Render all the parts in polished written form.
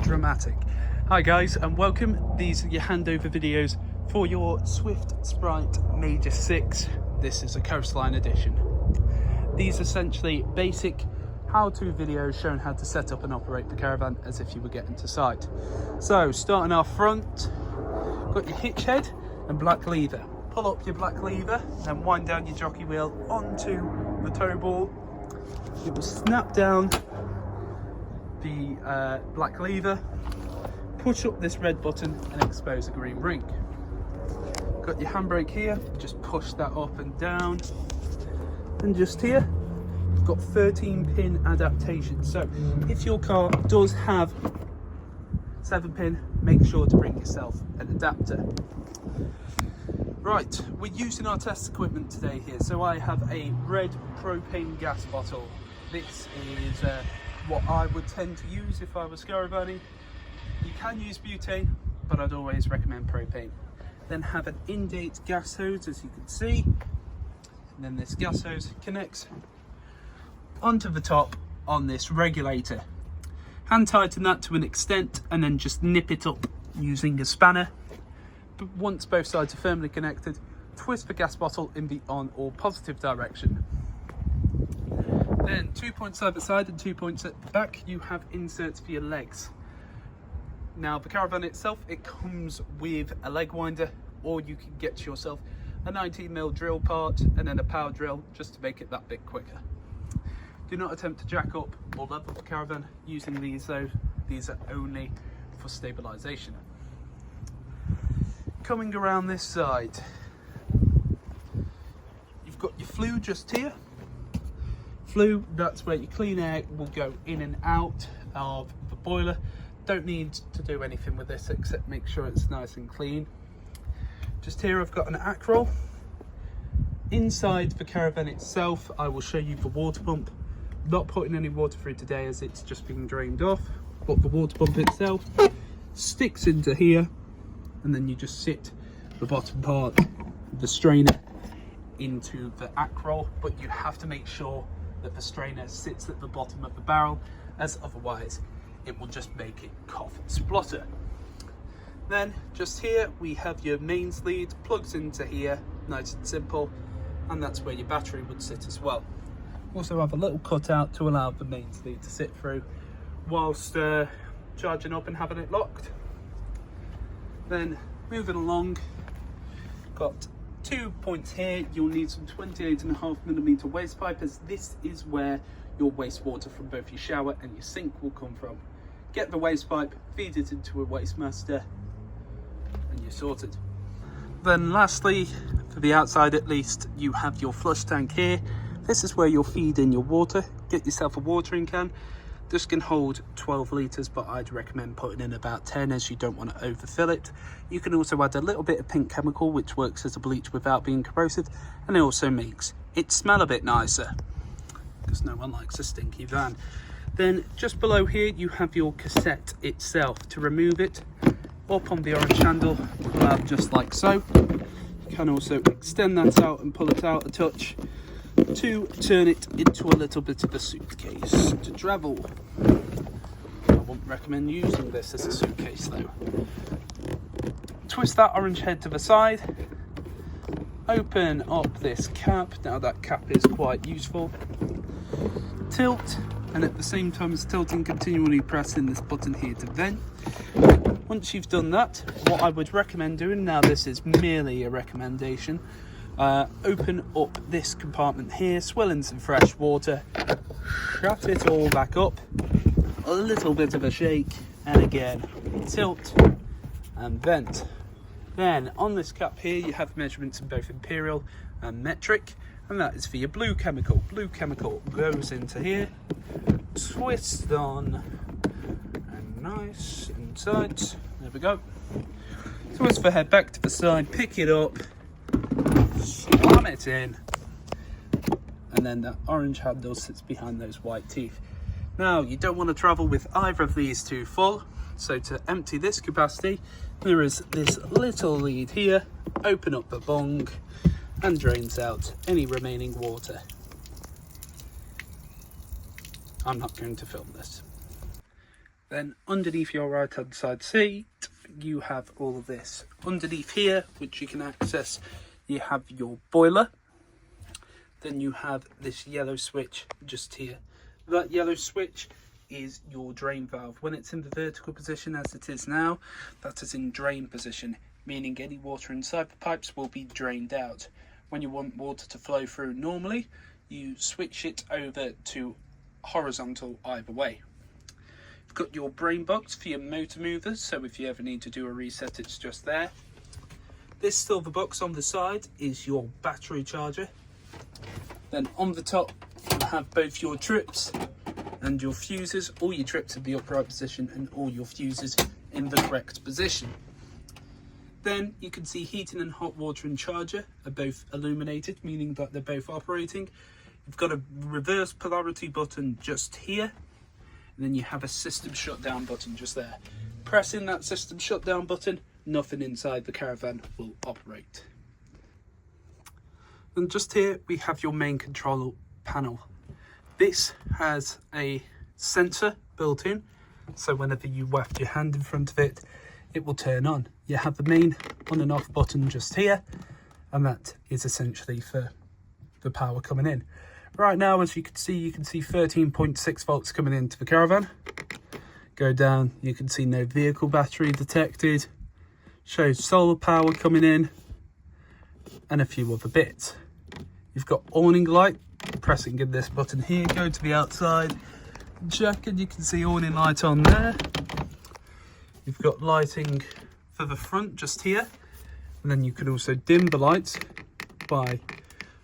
dramatic. Hi guys and welcome. These are your handover videos for your Swift Sprite Major 6. This is a coastline edition. These are essentially basic how-to videos showing how to set up and operate the caravan as if you were getting to site. So starting off front, got your hitch head and black lever. Pull up your black lever and wind down your jockey wheel onto the tow ball. It will snap down the black lever, push up this red button and expose a green ring. Got your handbrake here, just push that up and down. And just here, you've got 13-pin adaptation. So if your car does have 7-pin, make sure to bring yourself an adapter. Right, we're using our test equipment today here. So I have a red propane gas bottle. This is what I would tend to use if I was caravanning. You can use butane, but I'd always recommend propane. Then have an in-date gas hose, as you can see. And then this gas hose connects onto the top on this regulator. Hand tighten that to an extent and then just nip it up using a spanner. But once both sides are firmly connected, twist the gas bottle in the on or positive direction. Then 2 points either side and 2 points at the back, you have inserts for your legs. Now the caravan itself, it comes with a leg winder, or you can get yourself a 19mm drill part and then a power drill just to make it that bit quicker. Do not attempt to jack up or level the caravan using these though. These are only for stabilisation. Coming around this side, you've got your flue just here. Flue, that's where your clean air will go in and out of the boiler. Don't need to do anything with this except make sure it's nice and clean. Just here I've got an acroll. Inside the caravan itself, I will show you the water pump. Not putting any water through today as it's just being drained off, but the water pump itself sticks into here, and then you just sit the bottom part of the strainer into the acroll, but you have to make sure that the strainer sits at the bottom of the barrel, as otherwise it will just make it cough and splutter. Then just here we have your mains lead, plugs into here, nice and simple, and that's where your battery would sit as well. Also have a little cutout to allow the mains lead to sit through whilst charging up and having it locked. Then moving along, got 2 points here. You'll need some 28.5mm waste pipe, as this is where your wastewater from both your shower and your sink will come from. Get the waste pipe, feed it into a waste master, and you're sorted. Then lastly, for the outside at least, you have your flush tank here. This is where you'll feed in your water. Get yourself a watering can. This can hold 12 litres, but I'd recommend putting in about 10 as you don't want to overfill it. You can also add a little bit of pink chemical, which works as a bleach without being corrosive, and it also makes it smell a bit nicer, because no one likes a stinky van. Then just below here you have your cassette itself. To remove it, up on the orange handle, pull out just like so. You can also extend that out and pull it out a touch to turn it into a little bit of a suitcase to travel. I wouldn't recommend using this as a suitcase though. Twist that orange head to the side, open up this cap. Now that cap is quite useful. Tilt, and at the same time as tilting, continually pressing this button here to vent. Once you've done that, what I would recommend doing, now this is merely a recommendation, open up this compartment here, swill in some fresh water, shut it all back up, a little bit of a shake, and again tilt and vent. Then on this cap here you have measurements in both imperial and metric, and that is for your blue chemical. Blue chemical goes into here, twist on, and nice and tight. There we go. Twist the head back to the side, pick it up, slam it in, and then that orange handle sits behind those white teeth. Now you don't want to travel with either of these two full, so to empty this capacity there is this little lead here, open up the bung and drains out any remaining water. I'm not going to film this. Then underneath your right hand side seat, you have all of this. Underneath here, which you can access, you have your boiler. Then you have this yellow switch just here. That yellow switch is your drain valve. When it's in the vertical position as it is now, that is in drain position, meaning any water inside the pipes will be drained out. When you want water to flow through normally, you switch it over to horizontal either way. You've got your brain box for your motor movers, so if you ever need to do a reset, it's just there. This silver box on the side is your battery charger. Then on the top, you have both your trips and your fuses. All your trips in the upright position and all your fuses in the correct position. Then you can see heating and hot water and charger are both illuminated, meaning that they're both operating. You've got a reverse polarity button just here, and then you have a system shutdown button just there. Pressing that system shutdown button, nothing inside the caravan will operate. And just here we have your main control panel. This has a sensor built in, so whenever you waft your hand in front of it, it will turn on. You have the main on and off button just here, and that is essentially for the power coming in. Right now, as you can see 13.6 volts coming into the caravan. Go down, you can see no vehicle battery detected. Shows solar power coming in, and a few other bits. You've got awning light. Pressing in this button here, go to the outside, check, and you can see awning light on there. You've got lighting for the front just here, and then you can also dim the lights by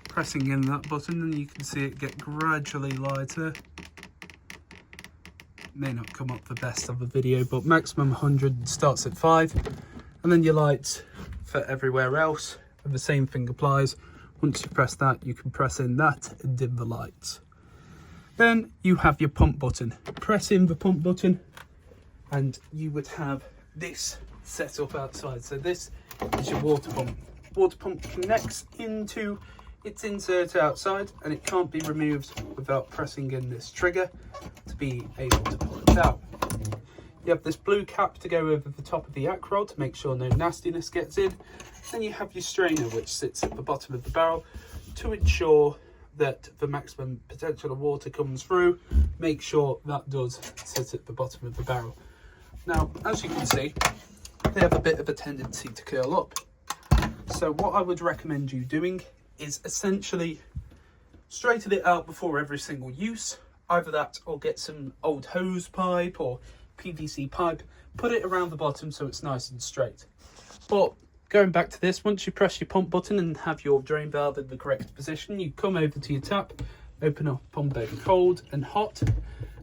pressing in that button, and you can see it get gradually lighter. May not come up the best of the video, but maximum 100 starts at 5, and then your lights for everywhere else, and the same thing applies. Once you press that, you can press in that and dim the lights. Then you have your pump button. Press in the pump button and you would have this set up outside. So this is your water pump. Water pump connects into its insert outside, and it can't be removed without pressing in this trigger to be able to pull it out. You have this blue cap to go over the top of the ack rod to make sure no nastiness gets in. Then you have your strainer, which sits at the bottom of the barrel to ensure that the maximum potential of water comes through. Make sure that does sit at the bottom of the barrel. Now, as you can see, they have a bit of a tendency to curl up. So what I would recommend you doing is essentially straighten it out before every single use. Either that or get some old hose pipe or PVC pipe, put it around the bottom so it's nice and straight. But going back to this, once you press your pump button and have your drain valve in the correct position, you come over to your tap, open up pump over cold and hot,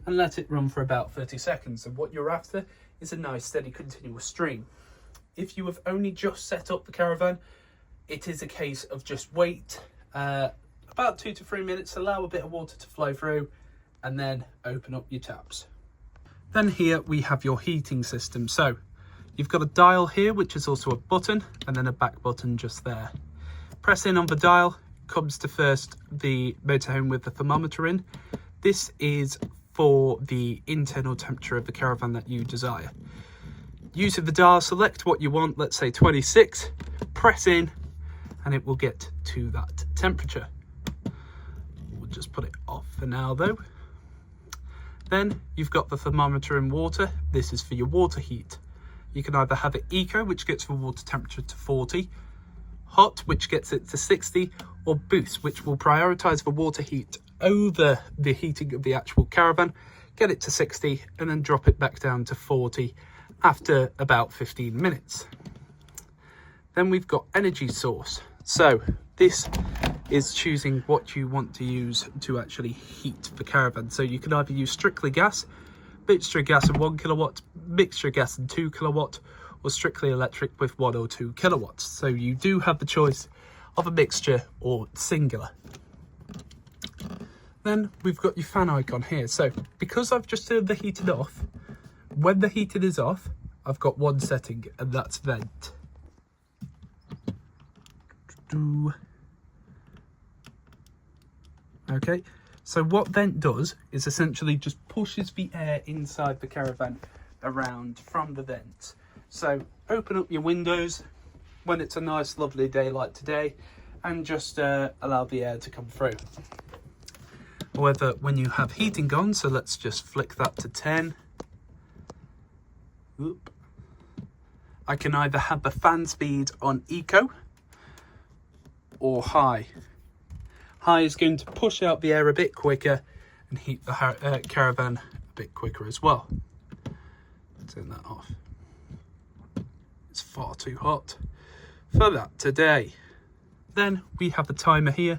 and let it run for about 30 seconds. And what you're after is a nice steady continuous stream. If you have only just set up the caravan, it is a case of just wait about 2 to 3 minutes, allow a bit of water to flow through, and then open up your taps. Then here we have your heating system. So you've got a dial here, which is also a button, and then a back button just there. Press in on the dial, comes to first the motorhome with the thermometer in. This is for the internal temperature of the caravan that you desire. Using the dial, select what you want, let's say 26, press in, and it will get to that temperature. We'll just put it off for now though. Then you've got the thermometer in water. This is for your water heat. You can either have it eco, which gets the water temperature to 40, hot, which gets it to 60, or boost, which will prioritize the water heat over the heating of the actual caravan, get it to 60, and then drop it back down to 40 after about 15 minutes. Then we've got energy source. So this is choosing what you want to use to actually heat the caravan. So you can either use strictly gas, mixture gas and 1 kilowatt, mixture gas and 2 kilowatt, or strictly electric with 1 or 2 kilowatts. So you do have the choice of a mixture or singular. Then we've got your fan icon here. So because I've just turned the heating off, when the heating is off, I've got one setting, and that's vent. Okay, So what vent does is essentially just pushes the air inside the caravan around from the vent. So open up your windows when it's a nice lovely day like today and just allow the air to come through. However, when you have heating on, so let's just flick that to 10. Oop. I can either have the fan speed on eco or high. High is going to push out the air a bit quicker and heat the caravan a bit quicker as well. Turn that off. It's far too hot for that today. Then we have a timer here.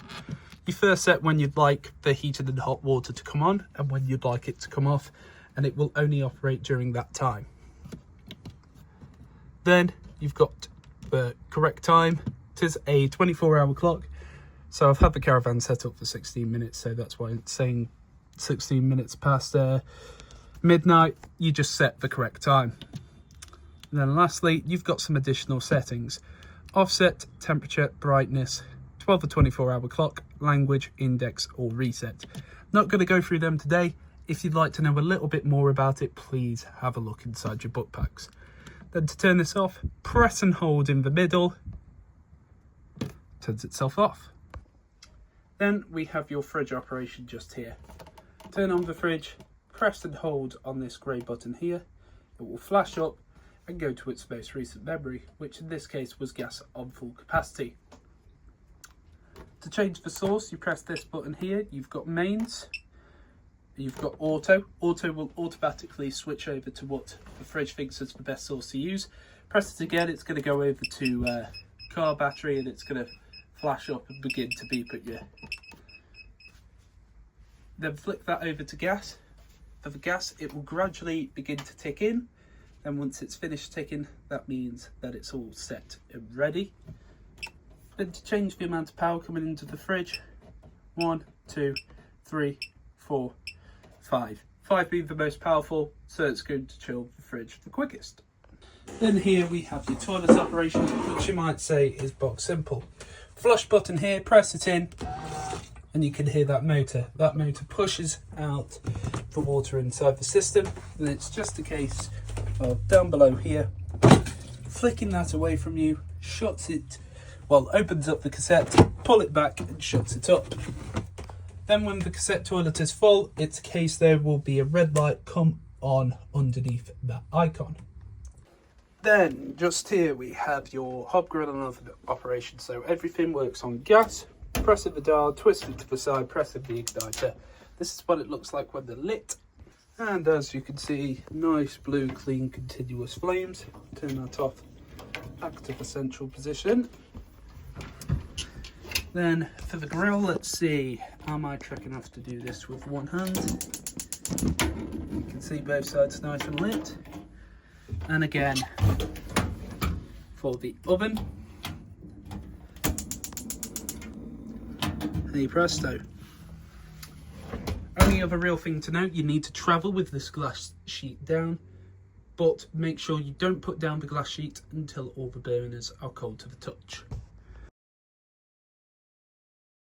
You first set when you'd like the heated and hot water to come on and when you'd like it to come off, and it will only operate during that time. Then you've got the correct time. It is a 24-hour clock. So I've had the caravan set up for 16 minutes, so that's why it's saying 16 minutes past midnight. You just set the correct time. And then lastly, you've got some additional settings. Offset, temperature, brightness, 12 or 24-hour clock, language, index or reset. Not going to go through them today. If you'd like to know a little bit more about it, please have a look inside your book packs. Then to turn this off, press and hold in the middle. Turns itself off. Then we have your fridge operation just here. Turn on the fridge, press and hold on this grey button here. It will flash up and go to its most recent memory, which in this case was gas on full capacity. To change the source, you press this button here. You've got mains. You've got auto. Auto will automatically switch over to what the fridge thinks is the best source to use. Press it again, it's going to go over to car battery and it's going to flash up and begin to beep at you. Then flick that over to gas. For the gas, it will gradually begin to tick in. Then once it's finished ticking, that means that it's all set and ready. Then to change the amount of power coming into the fridge, 1, 2, 3, 4, 5. 5 being the most powerful, so it's going to chill the fridge the quickest. Then here we have your toilet operation, which you might say is box simple. Flush button here, press it in, and you can hear that motor. That motor pushes out the water inside the system, and it's just a case of down below here, flicking that away from you, shuts it, well, opens up the cassette, pull it back and shuts it up. Then when the cassette toilet is full, it's a case there will be a red light come on underneath that icon. Then just here we have your hob grill and oven operation. So everything works on gas. Pressing the dial, twist it to the side, pressing the igniter. This is what it looks like when they're lit. And as you can see, nice blue, clean, continuous flames. Turn that off, back to the central position. Then for the grill, let's see, am I trick enough to do this with one hand? You can see both sides nice and lit. And again, for the oven, hey presto. Only other real thing to note, you need to travel with this glass sheet down, but make sure you don't put down the glass sheet until all the burners are cold to the touch.